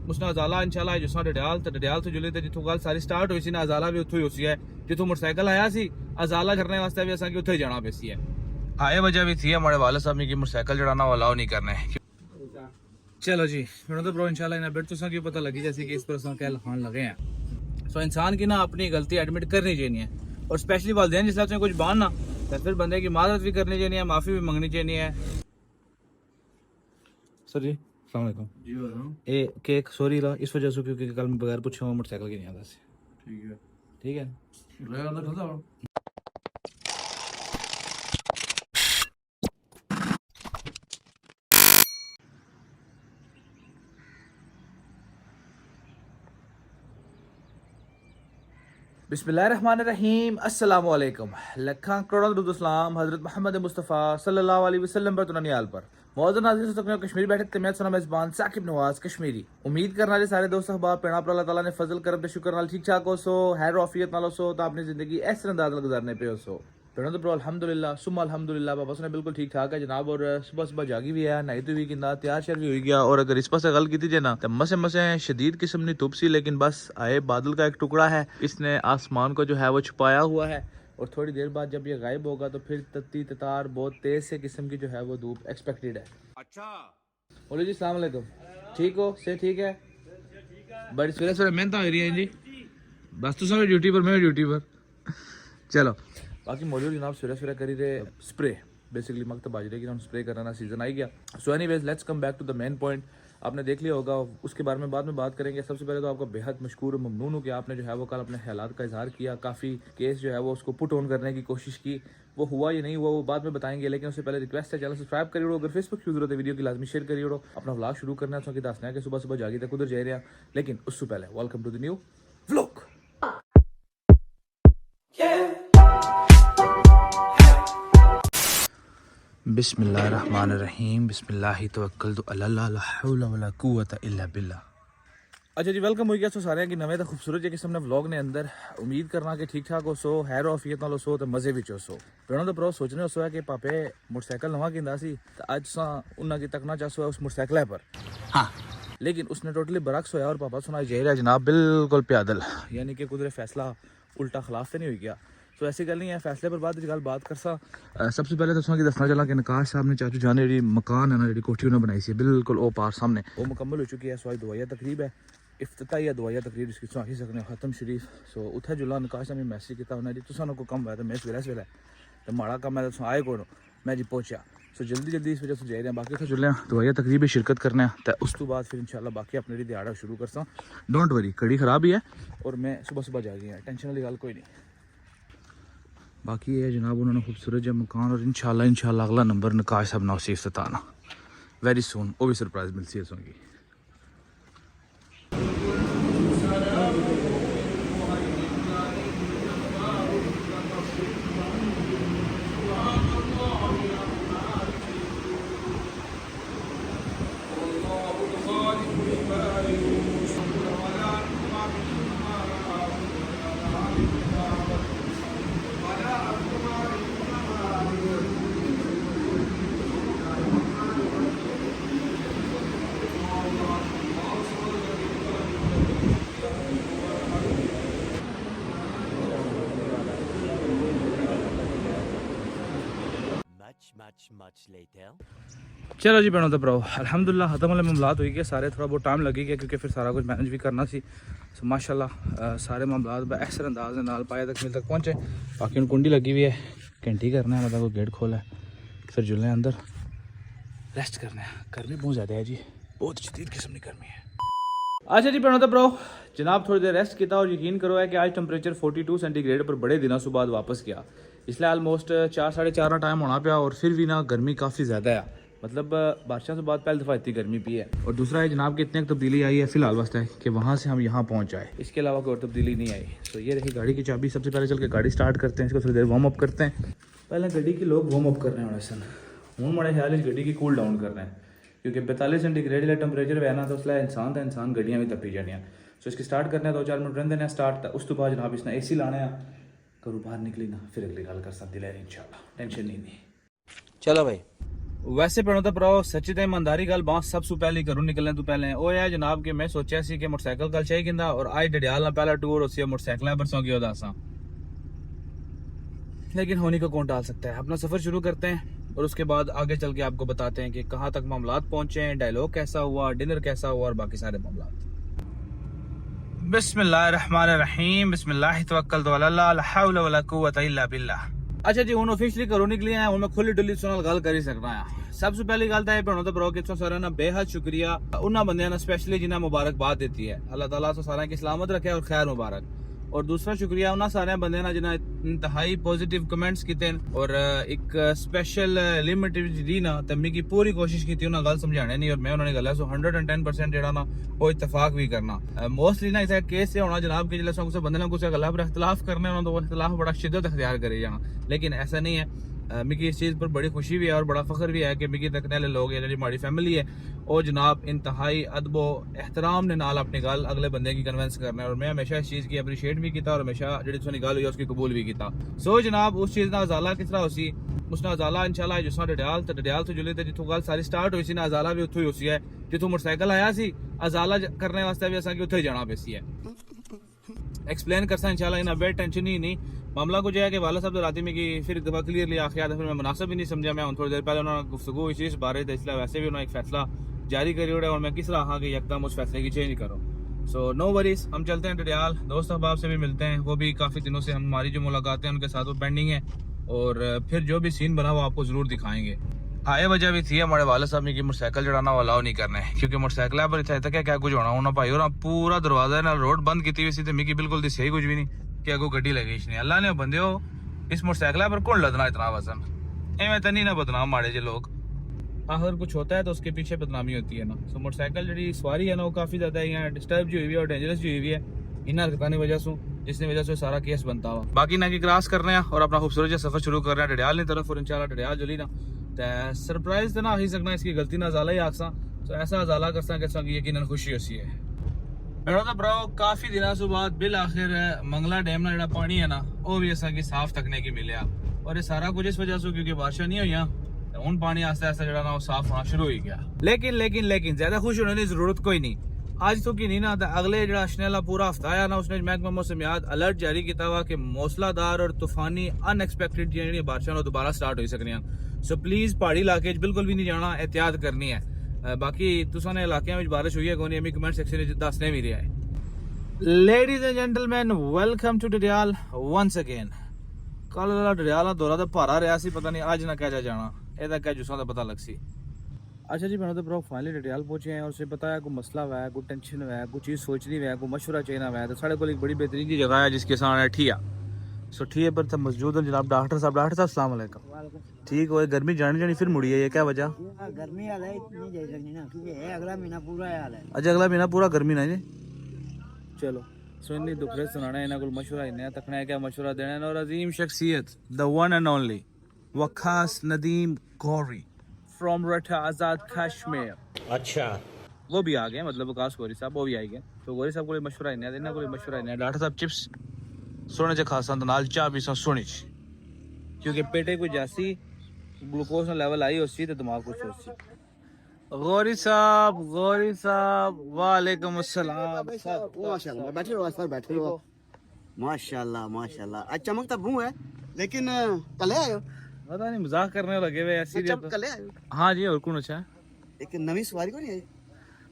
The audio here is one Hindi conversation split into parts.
उसने अजाला इंशाल्लाह जिस डडियाल तो डडियाल तो जुले जितों गल सारी स्टार्ट हुई सी ना अजाला भी उत्थों ही होसी है जितों मोटरसाइकिल आया सी अजाला करने वास्ते भी असांखे उत्थे जाना पेसी है। आए वजह भी थी हमारे वाले साहब ने कि मोटरसाइकिल चढ़ाना अलाउ नहीं करना है। चलो जी तो ब्रो इंशाल्लाह इन बेट तो पता लगी जैसे कि इस पर असां कह खान लगे हैं। सो इंसान की ना अपनी गलती एडमिट करनी चाहिए और स्पेशली वालदेन जिस से कुछ बान ना तो फिर बंदे की माजरत भी करनी चाहिए, माफ़ी भी मांगनी चाहिए। सर जी अस्सलाम वालेकुम जी। ये केक सॉरी ला इस वजह से क्योंकि कल मैं बगैर पूछे मोटरसाइकिल की नहीं आता से। ठीक है ठीक है। बिस्मिल्लाहिर्रहमानिर्रहीम अस्सलाम वालेकुम। लखा करोड़ दुरूद सलाम हज़रत मोहम्मद मुस्तफ़ा सल्लल्लाहु अलैहि वसल्लम पर तुनानियाल पर मौजूद नाज़रीन से कश्मीरी बैठक मैं सुना मेज़बान साकिब नवाज कश्मीरी। उम्मीद करना जे सारे दोस्त अहबाब पेड़ा पर अल्लाह ताला ने फजल करम ते शुक्र नाल ठीक ठाक हो सो हैर ऑफियत नाल हो सो तो अपनी जिंदगी इस तरह अंदाज गुजारने पे हो सो पेड़ों तो ब्रो अल्हम्दुलिल्लाह सुम्मा अल्हम्दुलिल्लाह बाबा सुने बिल्कुल ठीक ठाक है जनाब। और सुबह सुबह जागी भी है नई तो भी कि तैयार शर भी हो गया। और अगर इस पास गल की जाए ना तो मसे मसे शदीद किस्म की धुप सी लेकिन बस आए बादल का एक टुकड़ा है इसने आसमान को जो है वो छुपाया हुआ है और थोड़ी देर बाद जब ये गायब होगा तो फिर तत्ती ततार बहुत तेज से किस्म की जो है वो धूप एक्सपेक्टेड है। अच्छा बोलो जी सलाम अलैकुम। ठीक हो से ठीक है बड़ी सवेरे सवेरे मेहनत आ रही है जी बस तो सब ड्यूटी पर मैं ड्यूटी पर। चलो बाकी मौजूद जनाब सवेरे सवेरे करी रहे स्प्रे बेसिकली मकतब बाजरे की स्प्रे करना सीजन आई गया। So anyways let's come back to the main point. आपने देख लिया होगा उसके बारे में बाद में बात करेंगे। सबसे पहले तो आपका बेहद मशकूर ममनून हूँ कि आपने जो है वो कल अपने ख्यालात का इजहार किया। काफ़ी केस जो है वो उसको पुट ऑन करने की कोशिश की, वो हुआ या नहीं हुआ वो बाद में बताएंगे। लेकिन उससे पहले रिक्वेस्ट है चैनल सब्सक्राइब करिए। अगर फेसबुक की जरूरत है वीडियो की लाजमी शेयर करिए। अपना व्लॉग शुरू करना है तो दसना है कि सुबह सुबह जागी तक उधर जा रहे हैं। लेकिन उससे पहले welcome to the new vlog. बिस्मिल्लाहिर्रहमानिर्रहीम बिस्मिल्लाहि तवक्कलतु अल्लाह ला हौला वला कुव्वता इल्ला बिल्लाह। अच्छा जी वेलकम हो गया सो सारे की नवे तो खूबसूरत किस्म ने व्लॉग ने अंदर उम्मीद करना कि ठीक ठाक हो सो हैर ऑफियत नाल हो सो तो मजे विच हो सो। पेड़ों तो प्रो सोचने हो है कि पापे मोटरसाइकिल नवा किंदा सी तो अज सा उन्ना की तकना चाहो उस मोटरसाइकिल पर हाँ लेकिन उसने टोटली बरक्स होया और पापा सुना जा जनाब बिल्कुल प्यादल यानी कि कुछ फैसला उल्टा खिलाफ तो नहीं हो गया। तो ऐसी गल नहीं है फैसले पर बाद गल कर सा। सबसे पहले तो कि दसना चला कि नकाश साहब ने चाचू जाने जी मकान है ना जी कोठी उन्हें बनाई सी बिल्कुल ओ पार सामने वो मुकम्मल हो चुकी है। सो दवाइया तकरीब है इफ्तिताही दवाइया तकरीब इसकी आखी सकने खत्म शरीफ। सो उत्थे जुला नकाश ने मैसेज किया उन्हें जी तुसानू कोई कम है तो मैं सवेरे सवेरे तो माड़ा कम है तो आए को मैं जी पहुंचा। सो जल्दी जल्दी इस वजह से जा रहे हैं बाकी उत्थे जुले दवाइया तकरीब शिरकत करने तो उस तो बाद फिर इंशाल्लाह बाकी अपने जी दिहाड़ा शुरू कर सा। डोंट वरी कड़ी खराब ही है और मैं सुबह सुबह जा गई टेंशन वाली गल कोई नहीं। बाकी ये जनाब उन्होंने खूबसूरत जो मकान और इंशाल्लाह अगला नंबर नकाश साहब नौसीफ सताना वेरी सून वो भी सरप्राइज मिलती है उसकी। चलो जी बनो तो ब्रो अल्हम्दुलिल्लाह खत्म वाले मामलात हुई गए सारे थोड़ा बहुत टाइम लगी गया क्योंकि फिर सारा कुछ मैनेज भी करना सी। सो माशाल्लाह सारे मामलात बहसर अंदाज के नाल पाए तक मिल तक पहुँचे। बाकी उन कुंडी लगी हुई है घंटी करना है मतलब कोई गेट खोला है फिर जुलने अंदर रेस्ट करना है। गर्मी बहुत ज़्यादा है जी बहुत शदीद किस्म की गर्मी है। अच्छा जी बनो तो ब्रो जनाब थोड़ी देर रेस्ट किया और यकीन करो है कि आज टेम्परेचर 42 सेंटीग्रेड पर बड़े दिनों से बाद वापस गया। इसलिए आलमोस्ट 4 साढ़े 4 टाइम होना पाया और फिर भी ना गर्मी काफ़ी ज़्यादा है मतलब बारिशों से बाद पहली दफ़ा इतनी गर्मी पी है। और दूसरा है जनाब की इतनी तब्दीली आई है फिलहाल वास्ते है कि वहाँ से हम यहाँ पहुँच जाए इसके अलावा कोई और तब्दीली नहीं आई। तो ये रही गाड़ी की चाबी। सबसे पहले चल के गाड़ी स्टार्ट करते हैं इसको थोड़ी देर वार्म अप करते हैं। पहले गाड़ी की लोग वार्म अप कर रहे हैं सन हूँ बड़े ख्याल इस गाड़ी की कूल डाउन कर रहे हैं क्योंकि 42 सेंटीग्रेड का टेम्परेचर है ना तो उसलिए इंसान गड्डियाँ भी तपी जानियाँ। सो इसकी स्टार्ट करने 2-4 मिनट रहते हैं स्टार्ट उस तो बाद जनाब इसने AC लाने करूँ बाहर निकली ना फिर अगली गल कर सकती है इंशाल्लाह टेंशन नहीं। चलो भाई वैसे पेड़ों तो भराओ सच्ची ते ईमानदारी गल बात सबसे पहले घरों निकलने तो पहले वो है जनाब कि मैं सोचा सी कि मोटरसाइकिल कल चाहिए किंदा और आज डडियाल पहला टूर उसी मोटरसाइकिल परसों की दासा, लेकिन होने को कौन टाल सकता है। अपना सफर शुरू करते हैं और उसके बाद आगे चल के आपको बताते हैं कि कहाँ तक मामलात पहुंचे हैं, डायलॉग कैसा हुआ, डिनर कैसा हुआ और बाकी सारे मामलात। बिस्मिल्लाहिर्रहमानिर्रहीम, बिस्मिल्लाह तवक्कलतु अल्लाह, ला हौला वला कुव्वता इल्ला बिल्लाह। अच्छा जी, हूँ ऑफिशियली घरों निकली हैं, मैं खुली डुली तुहानू गल कर ही सकना है। सबसे पहली गल तो भैनों तो भरो कि सारे ना बेहद शुक्रिया उन्होंने बंद ने स्पेशली जिन्हें मुबारकबाद देती है। अल्लाह ताला तो सारा की सलामत रखे और खैर मुबारक। और दूसरा शुक्रिया उन्होंने सारे बंद ने जिन्हें इंतहाई पॉजिटिव कमेंट्स किए और एक स्पेशल लिमिट दी ना तो मिगी पूरी कोशिश की उन्हें गल समझाने नहीं और मैं उन्होंने गल 110% जो ना वो इतफाक भी करना। मोस्टली ना इस केस से होना जनाब कि जिस बंद ने कुछ गल पर इख्तलाफ करने उन्होंने तो इख्तलाफ बड़ा शिद्दत अख्तियार करे जाना, लेकिन ऐसा नहीं है। मिगी इस चीज़ पर बड़ी खुशी भी है और बड़ा फख्र भी है कि मिगी तकने वाले लोग जी हमारी फैमिली है और जनाब इंतहाई अदबो एहतराम ने नाल अपनी गल अगले बंदे की कन्विंस करना है और मैं हमेशा इस चीज़ की अप्रीशिएट भी किया और हमेशा जी तुहाडी गल हुई उसकी कबूल भी किया। सो जनाब उस चीज़ का अजाला किस तरह होसी, उसने अजाला इंशाल्लाह जिस डडियाल तो जुले तो जितों गल सारी स्टार्ट हुई सी ना अजाला भी उत्थों ही होसी है जितों मोटरसाइकिल आया सी अजाला करने वास्ते भी असा उत्थे ही जाना पेसी है। एक्सप्लेन करसा इंशाल्लाह इन बेड टेंशन ही नहीं। मामला कुछ है कि वाला साहब तो राती में की फिर एक दफा क्लियरली आखिर फिर मैं मुनासिब ही नहीं समझा। मैं थोड़ी देर पहले उन्होंने गुफ्तगू हुई इस बारे तो इसलिए वैसे भी उन्होंने एक फैसला जारी करी उड़ा और मैं किस तरह कि एकदम उस फैसले की चेंज करो। सो नो वरीज, हम चलते हैं डडियाल, दोस्त अहबाब से भी मिलते हैं, वो भी काफ़ी दिनों से हमारी जो मुलाकातें हैं उनके साथ वो पेंडिंग है और फिर जो भी सीन बना वो आपको ज़रूर दिखाएंगे। आए वजह भी थी हमारे वाले साहब ने कि मोटरसाइकिल चढ़ाना अलाउ नहीं करना है क्योंकि मोटरसाइकिल पर इतना तक क्या कुछ होना उन्होंने भाई और पूरा दरवाजा ना रोड बंद की हुई थी मिगी बिल्कुल सही कुछ भी नहीं कि अगो गड्डी लगी नहीं। अल्लाह ने बंदे हो इस मोटरसाइकिल पर कौन लदना इतना वजन, एवं तो नहीं ना बदनाम माड़े जे लोग, आखिर कुछ होता है तो उसके पीछे बदनामी होती है ना। सो मोटरसाइकिल जी सवारी है ना वो काफ़ी ज़्यादा यहाँ डिस्टर्ब जी हुई है और डेंजरस भी हुई है इन हरकतों की वजह से, जिसकी वजह से सारा केस बनता हुआ। बाकी ना कि क्रॉस कर रहे हैं और अपना खूबसूरत सफर शुरू कर रहे हैं डडियाल की तरफ और इंशाल्लाह डडियाल जुली ना तो सरप्राइज तो ना ही सकना, इसकी गलती ना अजाला ही आखसा तो ऐसा अजाला करसा कि यकीनन खुशी होती है। मेरा तो ब्रो काफ़ी दिनों से बाद बिल आखिर मंगला डैम ना जो पानी है ना वो भी असा की साफ तकने की मिले और ये सारा कुछ इस वजह से क्योंकि बारिशा नहीं हुई हूँ पानी आस्ते आस्ते जो ना साफ होना शुरू हो गया। लेकिन लेकिन लेकिन ज्यादा खुश होने की जरूरत कोई नहीं। आज तो की नहीं ना अगले जो अशनेला पूरा हफ्ता आया ना उसने महकमा मौसमियात अलर्ट जारी किया हुआ कि मौसलाधार और तूफानी अनएक्सपेक्टेड जी बारिशा दोबारा स्टार्ट हो सकनी। सो प्लीज पहाड़ी इलाके बिल्कुल भी नहीं जाना, एहतियात करनी है। बाकी तुसाने इलाकों में बारिश हुई है कौन अभी कमेंट सेक्शन में दसने भी रहा है। Ladies and gentleman welcome to Dadyal once again. कल डडियाल दौरा तो भारा रहा सी, पता नहीं अज ना कह जाना ਇਹਦਾ क्या जुस्सा का पता लग सी। अच्छा जी मैंने तो ब्रो फाइनली डडियाल पहुंचे हैं और उसे पता है कोई मसला हुआ है, कोई टेंशन हुआ है, कोई चीज़ सोचनी हुआ है, कोई मशवरा चाहिए हुआ है तो साढ़े को एक बड़ी बेहतरीन की जगह है जिसके सामने ठिया। सो ठिए पर तो मौजूद है जनाब डॉक्टर साहब अस्सलाम वालेकुम। ठीक हो गर्मी जानी जानी फिर मुड़ी है, ये क्या वजह? गर्मी हाल है इतनी जा सकनी ना क्योंकि है अगला महीना पूरा हाल है। अच्छा अगला महीना पूरा गर्मी ना जी। चलो सो इन्नी दुखरे सुनाना है, इन्हें कोई मशवरा इन्हें तकना है क्या मशवरा देना है। और अजीम शख्सियत the one and only Waqas Nadeem Gauri from Ratta Azad Kashmir. अच्छा वो भी आ गए, मतलब वकास गौरी साहब वो भी आई गए। तो गौरी साहब को मशवरा इन्हें इन्हें को मशवरा इन्हें डॉक्टर साहब चिप्स सोने च खासा तो नाल चाह पीसा सोनी क्योंकि पेटे कोई जासी ग्लूकोज ना लेवल आई उससे तो दिमाग कुछ होसी। गौरी साहब वालेकुम अस्सलाम। माशाल्लाह बैठे रहो सर, बैठे रहो। माशाल्लाह माशाल्लाह आज चमकता भू है लेकिन कल आयो पता नहीं मजाक करने लगे हुए ऐसी। कल आयो। हाँ जी और कौन अच्छा है? एक नवी सवारी को नहीं आई?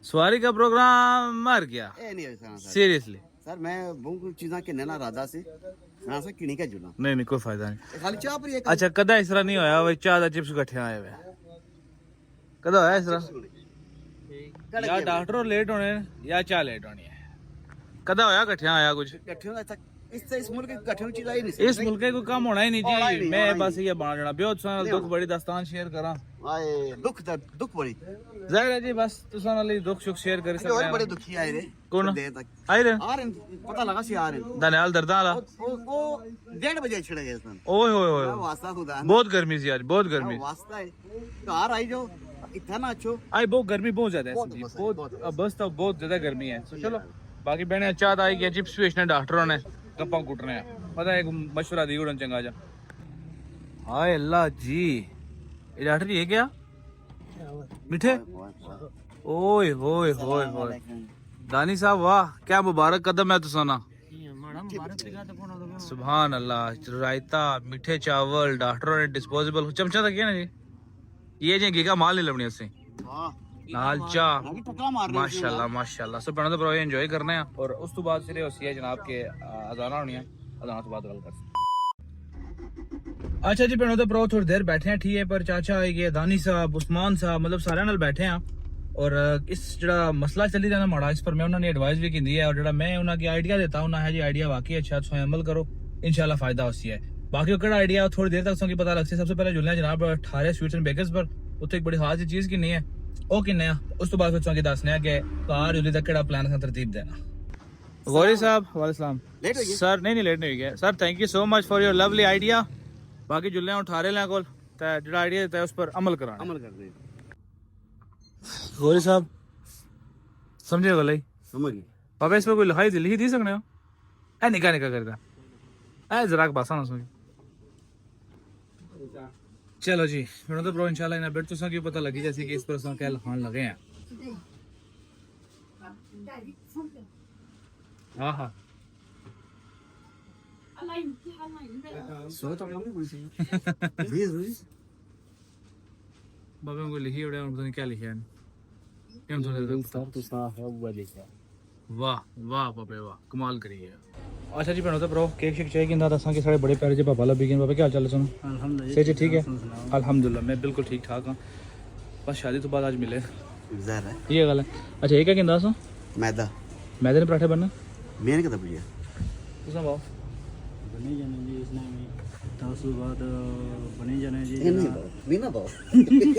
सवारी का प्रोग्राम मर गया ए नहीं सर, सीरियसली सर मैं बहुत चीज़ां के नैना राजा से ना से किणी का जुना नहीं कोई फायदा नहीं। खाली चाह पर अच्छा कदा इस तरह नहीं होया भाई चाह दा चिप्स इकट्ठे आए हुए कदा होया इस तरह? या डॉक्टर लेट होने या चाह लेट होनी है, कदा होया इकट्ठे आया कुछ? इकट्ठे होना इस मुल्क की इकट्ठे चीज आई नहीं इस मुल्क को काम होना ही नहीं जी। मैं बस ये बना जाना बेहद सुना दुख बड़ी दास्तान शेयर करा आए दुख बड़ी जाहिर है जी बस तुसा नाल दुख सुख शेयर कर सकते हैं। बड़े दुखी आए रे कौन देर तक आई रे आ रहे पता लगा सी आ रहे दनियाल दर्दा वाला वो 1:30 बजे छिड़ गए सन। ओए होए होए वास्ता खुदा बहुत गर्मी सी आज, बहुत गर्मी वास्ता है घर आई जाओ इतना ना अच्छो आई बहुत गर्मी बहुत ज्यादा है जी, बहुत बस तो बहुत ज्यादा गर्मी है। तो चलो बाकी बहने चाह आई गया चिप्स बेचने डॉक्टरों ने गप्पा कुटने हैं पता एक मशवरा दी उड़न चंगा जा। हाय अल्लाह जी ये डॉक्टर ये क्या मीठे ओए होए होए होए दानी साहब वाह क्या मुबारक कदम है तुसाना सुभान अल्लाह रायता मीठे चावल डॉक्टरों ने डिस्पोजेबल चमचा तक ना जी ये जी गीगा माल नहीं लवनी असें नाल चाह माशाल्लाह माशाल्लाह सब बना तो प्रो एंजॉय करने हैं और उस तो बाद फिर होसी है जनाब के अजाना होनी है अजाना तो बाद गल कर अच्छा जी भैनों तो प्रो थोड़ी देर बैठे हैं ठीक है पर चाचा आई गए दानी साहब उस्मान साहब मतलब सारे नाल बैठे हैं और इस जड़ा मसला चली रहा ना माड़ा इस पर मैं उन्होंने एडवाइस भी की है और जड़ा मैं उन्हें आइडिया देता हूं ना है जी आइडिया वाकई अच्छा तुम अमल करो इंशाल्लाह फायदा होसी है बाकी केड़ा आइडिया थोड़ी देर तक तुम पता लगसी सबसे पहले जुलना जनाब 18 स्वीट्स एंड बेकर्स पर उत्थे एक बड़ी खास चीज की नहीं है ओ किन्ने आ उस तो बाद फिर तुम दसने कि कार जुली तक केड़ा प्लान तरतीब देना गौरी साहब वालेकुम सलाम लेट हो गया सर नहीं लेट नहीं हो गया sir thank you so much for your lovely idea बाकी जुल्ले उठारे लें कोल ते जेड़ा आइडिया देता है उस पर अमल कराना अमल कर दे गौरी साहब समझे गल समझ गए पापा इस पर कोई लिखी दी सकने हो ए निका निका करता ए जरा बासा ना सुन चलो जी मैंने तो प्रो इंशाल्लाह इना बेट तुसा की पता लगी जैसे कि इस पर तुसा क्या लिखान लगे हैं हां हां सो तो हम नहीं बोल प्लीज बाबा को लिखी उड़ा पता नहीं क्या लिखा है हम तो है वो लिखा वाह वाह बाबे वाह कमाल करी है अच्छा जी भैनों तो प्रो केक शेक चाहिए कि दसा कि साढ़े बड़े प्यारे जे पापा लभी गए पापा क्या हाल चाल है सुनो अल्हम्दुलिल्लाह सही ठीक है अल्हम्दुलिल्लाह मैं बिल्कुल ठीक ठाक हाँ बस शादी तो बाद आज मिले ज़ाहिर है ये गल है अच्छा ये क्या कहंदा सो मैदा मैदे ने पराठे बनना मैंने कदा पूछा तुसा बाओ बने जाने जी इसने में तासु बाद बने जाने जी नहीं ना दो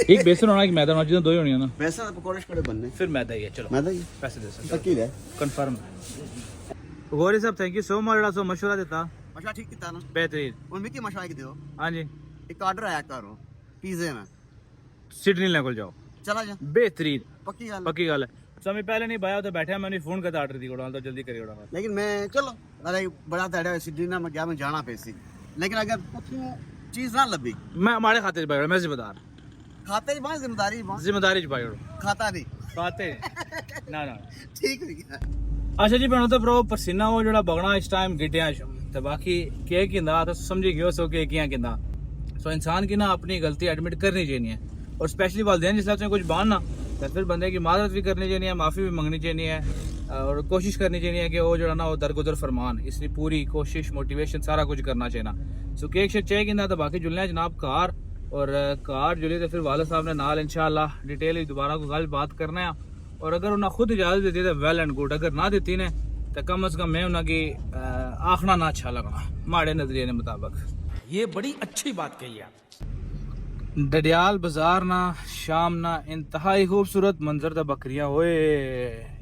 एक बेसन होना कि मैदा होना चीज़ें दो ही होनी है ना पैसा तो पकौड़े कड़े बनने फिर मैदा ही है चलो मैदा ही पैसे दे सकते तकीर है कंफर्म गौरी साहब थैंक यू सो मच जड़ा सो मशवरा देता मशा ठीक किता ना बेहतरीन उन मिकी मशा की दियो हाँ जी एक ऑर्डर आया करो पिज़्ज़े में सिडनी लेने को जाओ चला जा बेहतरीन पक्की गल है समय पहले नहीं पाया तो बैठा मैंने फोन करता ऑर्डर दी कोड़ा तो जल्दी करी कोड़ा लेकिन मैं चलो अरे बड़ा तड़ा सिटी ना मैं क्या मैं जाना पैसी लेकिन अगर कुछ चीज ना लभी मैं हमारे खाते भाई मैं जिम्मेदार खाते ही बात जिम्मेदारी बात जिम्मेदारी भाई खाता नहीं खाते ना ना ठीक है क्या अच्छा जी भैनों तो प्रो पसीना वो जड़ा बगना इस टाइम गिटिया तो बाकी केक किंदा तो समझी गयो सो केक किया किंदा सो इंसान की ना अपनी गलती एडमिट करनी चाहिए और स्पेशली वालदेन जिस तरह कुछ बांधना तो फिर बंदे की माजरत भी करनी चाहिए माफ़ी भी मंगनी चाहिए और कोशिश करनी चाहिए कि वो जो ना वो दरगुजर फरमान इसलिए पूरी कोशिश मोटिवेशन सारा कुछ करना चाहिए सो केक शेक चाहिए कि तो बाकी जुलने जनाब कार और कार जुली तो फिर वाले साहब ने नाल इंशाल्लाह डिटेल दोबारा को गल बात करना है और अगर उन्हें खुद इजाज़त देती तो वेल एंड गुड अगर ना देती ने तो कम अज़ कम मैं उनकी आखना ना अच्छा लगना माड़े नजरिए के मुताबिक ये बड़ी अच्छी बात कही आप डडियाल बाजार ना शाम ना इंतहाई खूबसूरत मंजर दा बकरियां ओए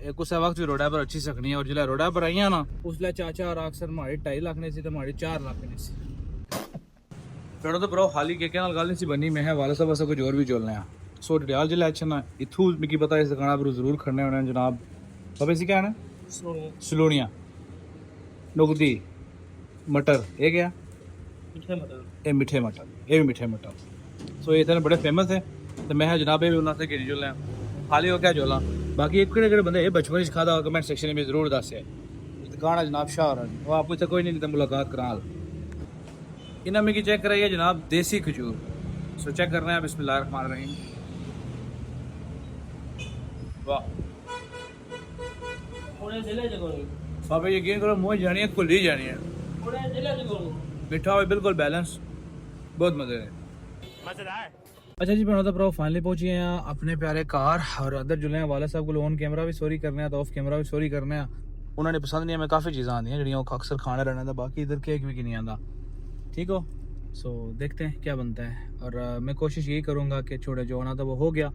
एक उस वक्त भी रोडा पर अच्छी सकनी है और जिला रोडा पर आईया ना उसले चाचा और अक्सर माड़ी 2.5 लाख ने सी ते माड़ी 4 लाख ने सी पेड़ो तो प्रो खाली के नाल गल नहीं सी बनी मैं है वाला सब ऐसा कुछ और भी चलने आ सो डडियाल जिला अच्छा ना इथू मिकी पता इस दुकान पर जरूर खड़ने होने जनाब बाबे सी क्या है सलोनिया नुगदी मटर ये क्या ये मीठे मटर ये भी मीठे मटर सो ये इतने बड़े फेमस है तो मैं जनाब भी उन्होंने गिरी जोल खाली हो क्या जोला बाकी एक केड़े बंदे ये बचपन से खाता कमेंट सेक्शन में जरूर दस है दुकान जनाब शाह वो आपको इतना कोई नहीं मुलाकात करा इन्हें मिगी चेक कराइए जनाब देसी खजूर सो चेक कर रहे हैं बिस्मिल्लाह रहमान रहीम वाह बाबा यकीन करो मुँह जानी है खुली जानी है मीठा हो बिल्कुल बैलेंस बहुत मज़ेदार अच्छा जी बनोता प्रो फाइनली पहुंची हैं अपने प्यारे कार और अंदर जुले वाला साहब को ऑन कैमरा भी सॉरी करने तो ऑफ कैमरा भी सॉरी करने उन्होंने पसंद नहीं है मैं काफ़ी चीज़ें आती हैं जो अक्सर खाने रहने था बाकी इधर केक भी नहीं आता ठीक हो सो देखते हैं क्या बनता है और मैं कोशिश यही करूँगा कि छोटे जो होना था वो हो गया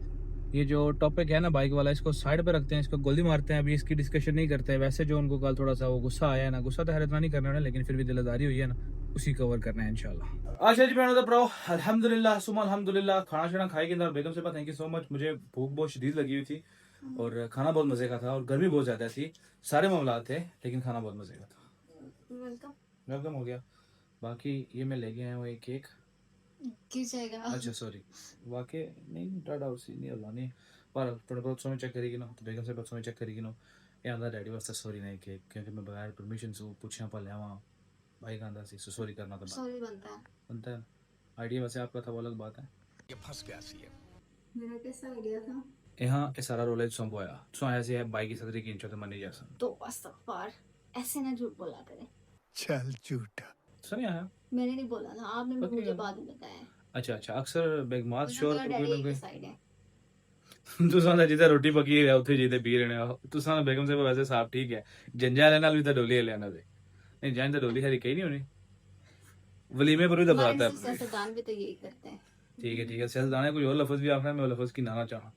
ये जो टॉपिक है ना बाइक वाला इसको साइड पे रखते हैं इसको गोली मारते हैं अभी इसकी डिस्कशन नहीं करते हैं वैसे जो उनको कल थोड़ा सा वो गुस्सा आया है ना गुस्सा तो हर इतना नहीं करना है लेकिन फिर भी दिलदारी हुई है ना उसी कवर करना है इंशाल्लाह अच्छा जी बहनों प्रो अल्हम्दुलिल्लाह सुमा अल्हम्दुलिल्लाह खाना शाना खाई के अंदर बेगम से थैंक यू सो मच मुझे भूख बहुत शदीद लगी हुई थी और खाना बहुत मजे का था और गर्मी बहुत ज्यादा थी सारे मामला थे लेकिन खाना बहुत मजे का था वेलकम हो गया बाकी ये मैं ले गया हूँ एक केक गिर जाएगा। अच्छा सॉरी, वाकई नहीं डाडा उसी नहीं होला नहीं, पर थोड़ा बहुत सोच चेक करेगी ना, तो बेगम से बहुत सोच चेक करेगी ना, ये आंदा डैडी वास्ते सॉरी नहीं के, क्योंकि मैं बगैर परमिशन से पूछना पा लिया वहाँ, भाई का आंदा सी सॉरी करना तो बात सॉरी बनता है। बनता है। आइडिया वैसे आपका था, वो अलग बात है। मेरा कैसा आइडिया था? यहाँ ये सारा रोल है संभवाया सो ऐसे है बाइक की सदरी की इंचो तो मनी जैसा तो अस्तगफार, ऐसे ना झूठ बोला करे। सुनिए आया। मैंने नहीं बोला था, आपने पक्की मुझे गल। बाद में बताया है। अच्छा अच्छा, अक्सर बेगमात वरना श्योर मेरा कोई डैडी ना कोई एक साइड है। तुसां दा जिथे रोटी पकी है उथे जिथे पी रहे हो तुसां दा बेगम से वैसे साफ ठीक है, जंजा वाले नाल भी तो डोली लेना दे नहीं, जान तो डोली हरी कहीं नहीं होनी, वलीमे पर भी तो हमारे बात है। सियासतदान भी तो यही करते हैं। ठीक है सियासतदान है, कोई और लफ्ज भी आखना है, मैं वो लफ्ज की नाना चाहूँ।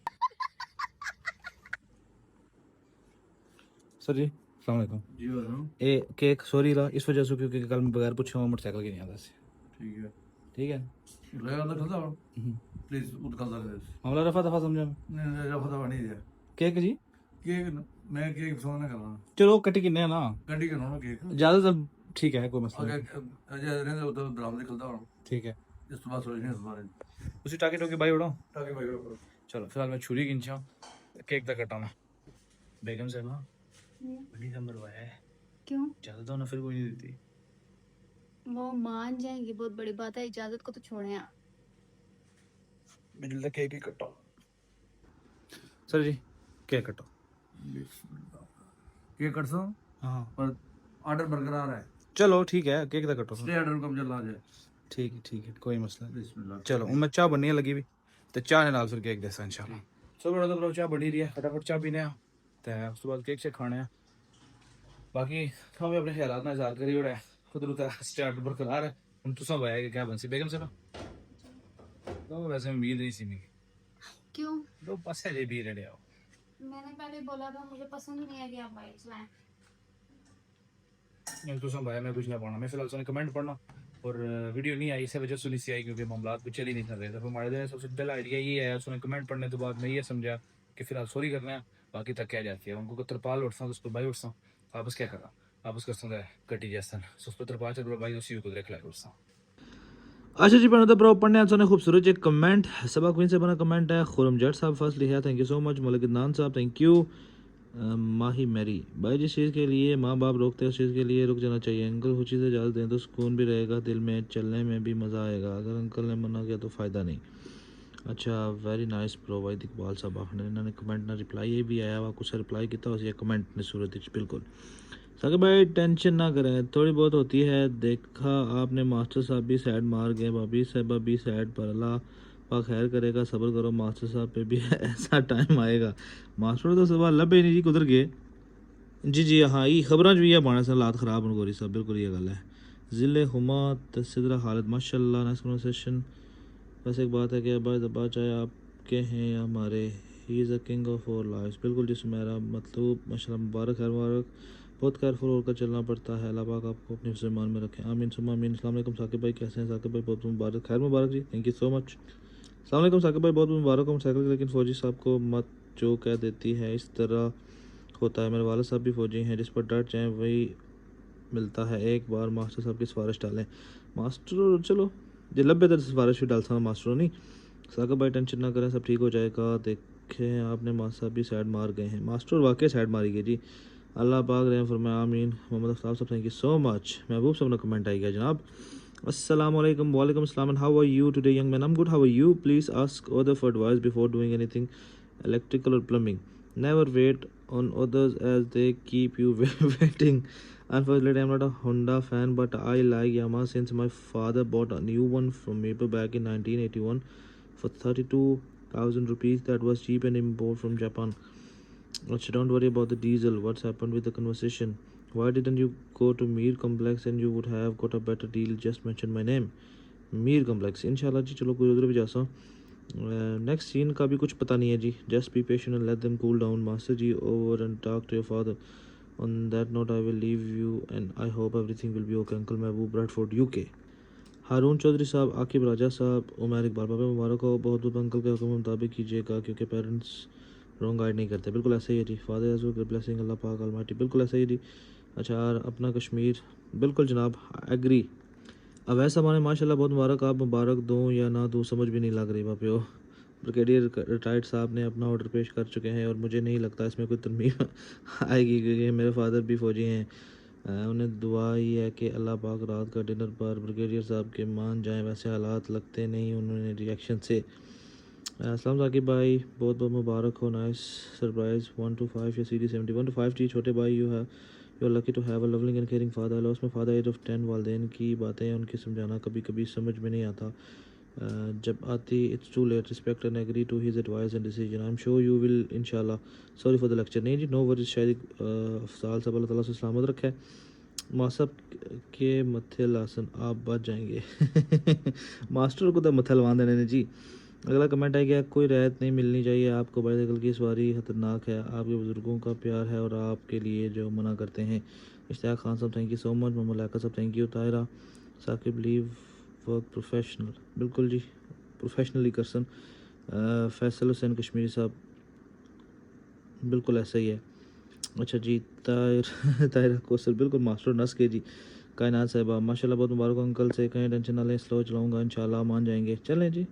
सर जी अस्सलाम वालेकुम जी बताओ। ए केक सॉरी ला इस वजह से क्योंकि कल मैं बगैर पूछे हुआ मोटरसाइकिल की नहीं आता से। ठीक है ठीक है लगा तो खलदा प्लीज उठ खलदा ले मामला रफा दफा समझा नहीं रफा दफा नहीं दिया केक जी केक मैं केक सोना कर रहा हूं चलो कटी किन्ने है ना गड्डी का ना केक ज्यादा तो ठीक है कोई मसला अगर नहीं। अजय रहने उधर ड्राम निकलता हूं ठीक है इस तो बात सोच नहीं इस बारे उसी टाके टोके भाई उड़ो। ताकि भाई करो चलो फिलहाल मैं छुरी गिनचा केक तक कटाना बेगम से ना बड़ी नंबर है क्यों? ज्यादा तो ना फिर कोई नहीं देती। वो मान जाएंगे, बहुत बड़ी बात है, इजाजत को तो छोड़े आप। मैं जल्दी केक ही कटाओ। सर जी केक कटो। केक कट सो हाँ पर ऑर्डर बरकरार है चलो ठीक है केक तक कटो। स्टे ऑर्डर कब चला जाए ठीक है कोई मसला नहीं। बिस्मिल्लाह चलो हूँ मैं चाह बननी लगी भी तो चाह ने नाल फिर केक देसा इंशाल्लाह। सो बड़ा तो चाह बनी रही है, फटाफट चाह पीने आ ते उस तो बाद केक से खाने आ। बाकी हमें अपने ख्यालात ना इजहार करी ओड़ा खुद रुता स्टार्ट बरकरार है। हम तो सब आया कि क्या बंसी बेगम से ना तो वैसे उम्मीद नहीं सी मेरी क्यों? दो पासे जे भी रहे हो। मैंने पहले बोला था मुझे पसंद ही नहीं है कि आप बाइक चलाएं। नहीं तो सब आया मैं कुछ ना पढ़ना, मैं फिलहाल सुने कमेंट पढ़ना और वीडियो नहीं आई इस वजह से नहीं सी आई क्योंकि मामला कुछ चल ही नहीं कर रहे थे। तो हमारे दिन सबसे पहला आइडिया ये आया, सुने कमेंट पढ़ने के बाद मैं ये समझा कि फिलहाल सॉरी करना है, बाकी तक क्या जाती है उनको तरपाल उठसा तो उस पर भाई उठसा वापस क्या करा वापस कर सकता है कटी जैसा उस पर तरपाल चल भाई उसी को देख ला उठसा। अच्छा जी पढ़ने तो पढ़ने आने खूबसूरत एक कमेंट सबा क्वीन से बना कमेंट है खुरम जट साहब फर्स्ट लिखा thank you so much Malik Idnan साहब थैंक यू। माही मैरी भाई जिस चीज़ के लिए माँ बाप रोकते हैं उस चीज़ के लिए रुक जाना चाहिए। अंकल खुशी से इजाज़त दें तो सुकून भी रहेगा, दिल में चलने में भी मज़ा आएगा, अगर अंकल ने मना किया तो फ़ायदा नहीं। अच्छा वेरी नाइस प्रोवाइड इकबाल साहब आखने इन्होंने कमेंट ना रिप्लाई ये भी आया हुआ कुछ रिप्लाई किया उस कमेंट ने सूरत बिल्कुल सके भाई टेंशन ना करें थोड़ी बहुत होती है। देखा आपने मास्टर साहब भी साइड मार गए, भाभी साहब भी साइड पर, अल्लाह पाक खैर करेगा, सब्र करो मास्टर साहब पे भी ऐसा टाइम आएगा। मास्टर तो सुबह लभे नहीं जी कुधर गए जी हाँ ये खबर च भी है बाने से हालात ख़राब हो गोरी साहब बिल्कुल ये गल है। ज़िले हुमा तसिदरा हालत माशाल्लाह नाइस प्रोनाउंसिएशन। बस एक बात है कि अब्बा चाहे आपके हैं या हमारे he is a king of our lives बिल्कुल जी सुमेरा मतलब माशाल्लाह मुबारक है मुबारक। बहुत केयरफुल होकर चलना पड़ता है, अल्लाह पाक आपको अपने फरमान में रखें आमीन सुमा आमीन। अस्सलाम वालेकुम साकिब भाई कैसे हैं साकिब भाई बहुत मुबारक खैर मुबारक जी थैंक यू सो मच। अस्सलाम वालेकुम साकिब भाई बहुत मुबारक हो साइकिल लेकिन फ़ौजी साहब को मत जो कह देती है इस तरह होता है। मेरे वाले साहब भी फ़ौजी हैं, जिस पर डट जाएँ वही मिलता है। एक बार मास्टर साहब की सिफारिश डालें मास्टर चलो जो लब्बे तो सिफारिश भी डाल सकता मास्टरों नहीं। साकिब भाई टेंशन ना करें सब ठीक हो जाएगा। देखें आपने मास्टर साहब भी साइड मार गए हैं, मास्टर वाकई साइड मारी गई जी, अल्लाह पाक रहम फरमाए आमीन। मोहम्मद अफ्ताब साहब थैंक यू सो मच। महबूब साहब ने कमेंट आई गया जनाब अस्सलाम वालेकुम वालेकुम अस्सलाम and how are you today young man I am good how are you please ask other for advice before doing anything electrical or plumbing. Never wait on others as they keep you waiting. Unfortunately, I'm not a Honda fan, but I like Yamaha since my father bought a new one from me back in 1981 for 32,000 rupees. That was cheap and import from Japan. Achha, don't worry about the diesel. What's happened with the conversation? Why didn't you go to Mir Complex and you would have got a better deal? Just mention my name. Mir Complex. इंशाल्लाह जी चलो कोई उधर भी जा सा नेक्स्ट सीन का भी कुछ पता नहीं है जी। Just be patient and let them cool down master ji over and talk to your father on that note I will leave you and I hope everything will be okay. Uncle Mahboob Bradford UK. Haroon Chaudhry साहब आकिब राजा साहब उमर इकबाल बाबा मुबारक हो बहुत बहुत अंकल के हुक्म मुताबिक कीजिएगा क्योंकि पेरेंट्स रॉन्ग गाइड नहीं करते बिल्कुल ऐसा ही है जी। फादर एज वेल ब्लेसिंग अल्लाह पाक अलमाइटी बिल्कुल ऐसा ही जी। अच्छा अपना कश्मीर बिल्कुल जनाब एग्री अवैस साहब ने माशाल्लाह बहुत मुबारक, आप मुबारक दूँ या ना दूँ समझ भी नहीं लग रही वहाँ पे हो। ब्रिगेडियर रिटायर्ड साहब ने अपना ऑर्डर पेश कर चुके हैं और मुझे नहीं लगता इसमें कोई तरमीम आएगी, क्योंकि मेरे फादर भी फ़ौजी हैं। उन्हें दुआ ही है कि अल्लाह पाक रात का डिनर पर ब्रिगेडियर साहब के मान जाएं, वैसे हालात लगते नहीं उन्होंने रिएक्शन से। अस्सलाम साकिब भाई, बहुत बहुत मुबारक हो, नाइस सरप्राइज़ 1 to 5 या CD 70 1 to 5 जी छोटे भाई, you are lucky to have a loving and caring father. Lost my father age of 10, वालिदैन की बातें उनकी समझाना कभी कभी समझ में नहीं आता, जब आती it's too late, respect and agree to his advice and decision, I am sure you will इंशाल्लाह। Sorry for the lecture. नहीं जी, नो वरीज। शायद अफसाल साहब अल्लाह ताला से सलामत रखे। मासब के मथे लासन आप बच जाएंगे मास्टर को तो मथे लवा देने ने जी। अगला कमेंट है कि कोई रियायत नहीं मिलनी चाहिए आपको, बाइसाइकिल की सवारी खतरनाक है, आपके बुजुर्गों का प्यार है और आपके लिए जो मना करते हैं। इश्तियाक खान साहब thank you so much. Mohammad Laka साहब thank you. Tayra Saqib leave work professional, बिल्कुल जी प्रोफेशनली करसन। फैसल हुसैन कश्मीरी साहब बिल्कुल ऐसा ही है। अच्छा जी, तायरा कोसर बिल्कुल मास्टर नस के जी। कायनात साहिबा माशाल्लाह बहुत मुबारक अंकल से, कहीं टेंशन ना लें, स्लो चलाऊँगा इंशाल्लाह मान जाएंगे। चलें जी,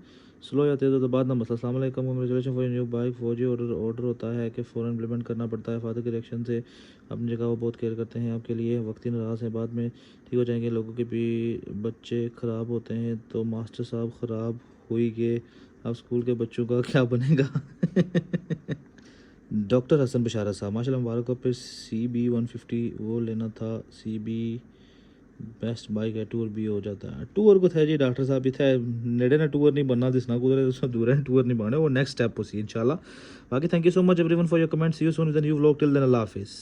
स्लो या तेज़ हो तो बाद ना मसला। अस्सलाम वालेकुम, कांग्रेचुलेशन फॉर न्यू बाइक। फौजी ऑर्डर होता है कि फ़ौरन इम्प्लीमेंट करना पड़ता है। फादर के रिएक्शन से अपनी जगह वो बहुत केयर करते हैं आपके लिए, वक्ती नाराज़ हैं, बाद में ठीक हो जाएंगे। लोगों के भी बच्चे ख़राब होते हैं तो मास्टर साहब ख़राब हुई के अब स्कूल के बच्चों का क्या बनेगा डॉक्टर हसन बशारा साहब माशाल्लाह मुबारक हो। फिर CB 150 वो लेना था, CB बेस्ट बाइक है, टूर भी हो जाता है। टूर को थे जी डॉक्टर साहब इतने नेड़े ने टूर नहीं बनना, दिसना कुछ दूर है टूर नहीं बनना, वो नेक्स्ट स्टेप हो सी इंशाल्लाह। बाकी thank you so much everyone for your comments. See you soon with a new vlog. Till then अल्लाह हाफिज़।